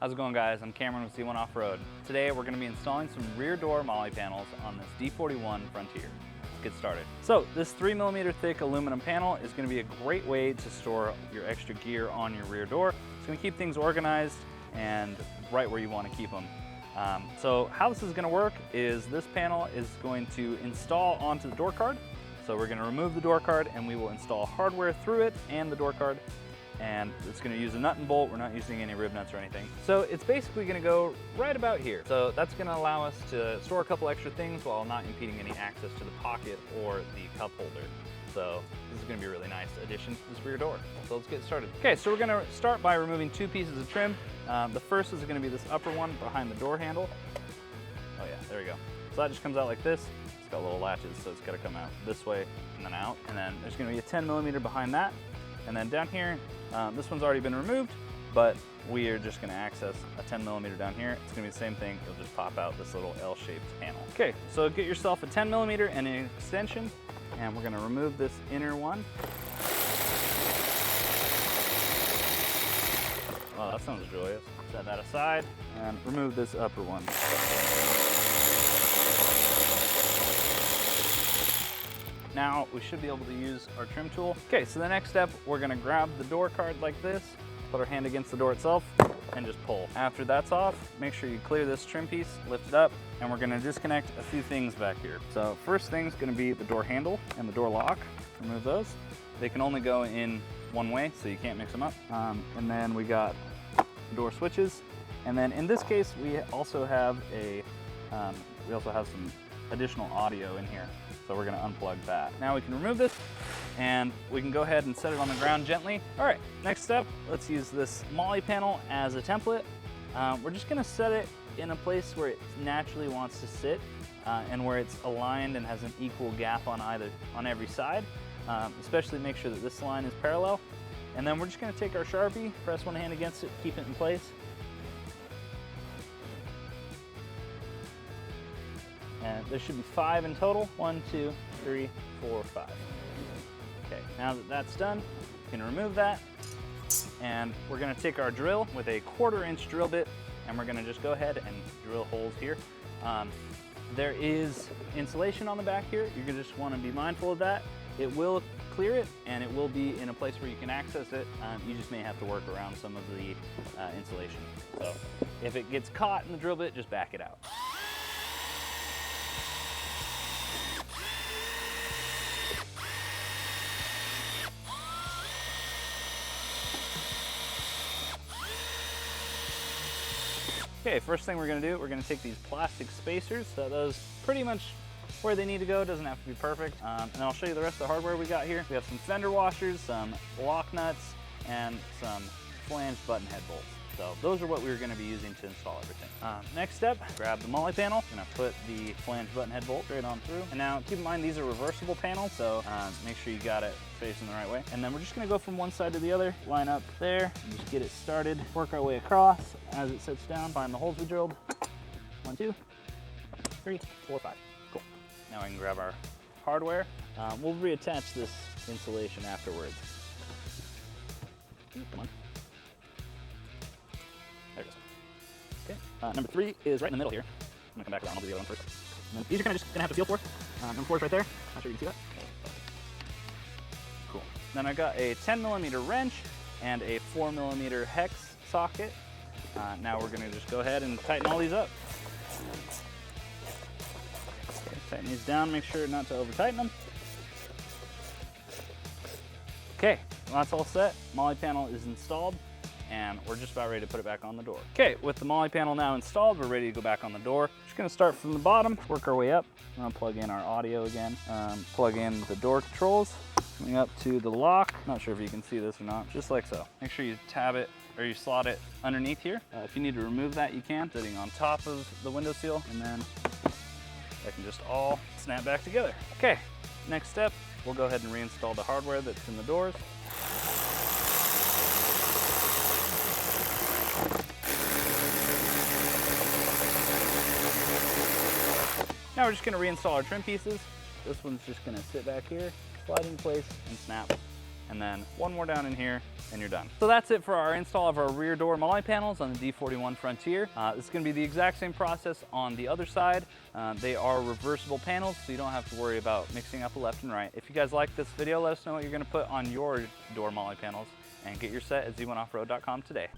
How's it going, guys? I'm Cameron with Z1 Off-Road. Today we're going to be installing some rear door MOLLE panels on this D41 Frontier. Let's get started. So this 3mm thick aluminum panel is going to be a great way to store your extra gear on your rear door. It's going to keep things organized and right where you want to keep them. So how this is going to work is this panel is going to install onto the door card. So we're going to remove the door card and we will install hardware through it and the door card. And it's going to use a nut and bolt. We're not using any rib nuts or anything. So it's basically going to go right about here. So that's going to allow us to store a couple extra things while not impeding any access to the pocket or the cup holder. So this is going to be a really nice addition to this rear door. So let's get started. Okay, so we're going to start by removing two pieces of trim. The first is going to be this upper one behind the door handle. Oh yeah, there we go. So that just comes out like this. It's got little latches, so it's got to come out this way and then out. And then there's going to be a 10mm behind that. And then down here, this one's already been removed, but we are just going to access a 10mm down here. It's going to be the same thing. It'll just pop out this little L-shaped panel. Okay, so get yourself a 10mm and an extension, and we're going to remove this inner one. Oh, that sounds joyous. Set that aside and remove this upper one. Now we should be able to use our trim tool. Okay, so the next step, we're gonna grab the door card like this, put our hand against the door itself, and just pull. After that's off, make sure you clear this trim piece, lift it up, and we're gonna disconnect a few things back here. So first thing's gonna be the door handle and the door lock. Remove those. They can only go in one way, so you can't mix them up. And then we got door switches. And then in this case, we also have some additional audio in here. So we're gonna unplug that. Now we can remove this and we can go ahead and set it on the ground gently. All right, next step, let's use this MOLLE panel as a template. We're just gonna set it in a place where it naturally wants to sit and where it's aligned and has an equal gap on every side. Especially make sure that this line is parallel. And then we're just gonna take our Sharpie, press one hand against it, keep it in place. And there should be 5 in total. 1, 2, 3, 4, 5. Okay, now that that's done, you can remove that. And we're gonna take our drill with a 1/4-inch drill bit, and we're gonna just go ahead and drill holes here. There is insulation on the back here. You're gonna just wanna be mindful of that. It will clear it, and it will be in a place where you can access it. You just may have to work around some of the insulation. So if it gets caught in the drill bit, just back it out. Okay, first thing we're gonna do, we're gonna take these plastic spacers, so those pretty much where they need to go, doesn't have to be perfect. And I'll show you the rest of the hardware we got here. We have some fender washers, some lock nuts, and some flanged button head bolts. So those are what we're gonna be using to install everything. Next step, grab the MOLLE panel. I'm gonna put the flanged button head bolt straight on through. And now keep in mind, these are reversible panels, so make sure you got it facing the right way. And then we're just gonna go from one side to the other, line up there, and just get it started. Work our way across as it sits down, find the holes we drilled. 1, 2, 3, 4, 5. Cool. Now we can grab our hardware. We'll reattach this insulation afterwards. Come on. There it goes. Okay. Number 3 is right in the middle here. I'm gonna come back around, I'll do the other one first. And then these are kind of just gonna have to feel for. Number 4 is right there. Not sure you can see that. Cool. Then I got a 10mm wrench and a 4mm hex socket. Now we're gonna just go ahead and tighten all these up. Okay, tighten these down, make sure not to over tighten them. Okay, well, that's all set. MOLLE panel is installed, and we're just about ready to put it back on the door. Okay, with the MOLLE panel now installed, we're ready to go back on the door. Just gonna start from the bottom, work our way up. We're gonna plug in our audio again, plug in the door controls, coming up to the lock. Not sure if you can see this or not, just like so. Make sure you tab it, or you slot it underneath here. If you need to remove that, you can, sitting on top of the window seal, and then that can just all snap back together. Okay, next step, we'll go ahead and reinstall the hardware that's in the doors. Now we're just gonna reinstall our trim pieces. This one's just gonna sit back here, slide in place, and snap and then one more down in here, and you're done. So that's it for our install of our rear door MOLLE panels on the D41 Frontier. This is gonna be the exact same process on the other side. They are reversible panels, so you don't have to worry about mixing up a left and right. If you guys like this video, let us know what you're gonna put on your door MOLLE panels, and get your set at z1offroad.com today.